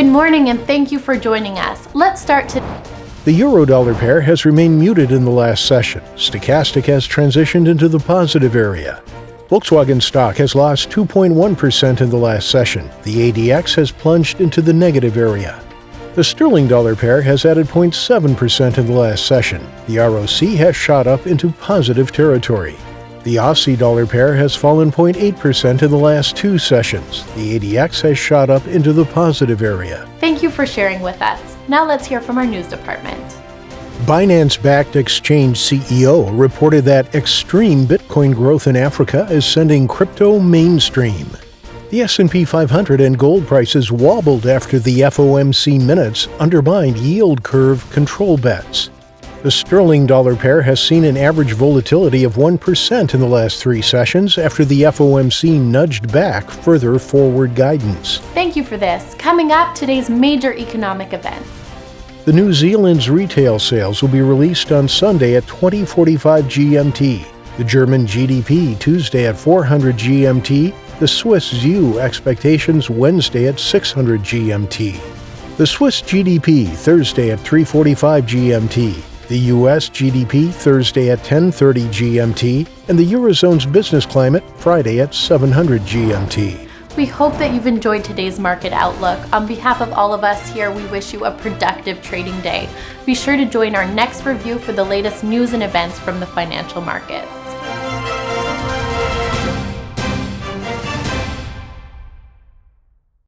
morning and thank you for joining us. Let's start today. The euro-dollar pair has remained muted in the last session. Stochastic has transitioned into the positive area. Volkswagen stock has lost 2.1% in the last session. The ADX has plunged into the negative area. The sterling-dollar pair has added 0.7% in the last session. The ROC has shot up into positive territory. The Aussie-dollar pair has fallen 0.8% in the last two sessions. The ADX has shot up into the positive area. Thank you for sharing with us. Now let's hear from our news department. Binance-backed exchange CEO reported that extreme Bitcoin growth in Africa is sending crypto mainstream. The S&P 500 and gold prices wobbled after the FOMC minutes undermined yield curve control bets. The sterling-dollar pair has seen an average volatility of 1% in the last three sessions after the FOMC nudged back further forward guidance. Thank you for this. Coming up, today's major economic events. The New Zealand's retail sales will be released on Sunday at 20:45 GMT. The German GDP Tuesday at 400 GMT. The Swiss ZEW expectations Wednesday at 600 GMT. The Swiss GDP Thursday at 3:45 GMT. The U.S. GDP Thursday at 10:30 GMT, and the Eurozone's business climate Friday at 700 GMT. We hope that you've enjoyed today's market outlook. On behalf of all of us here, we wish you a productive trading day. Be sure to join our next review for the latest news and events from the financial markets.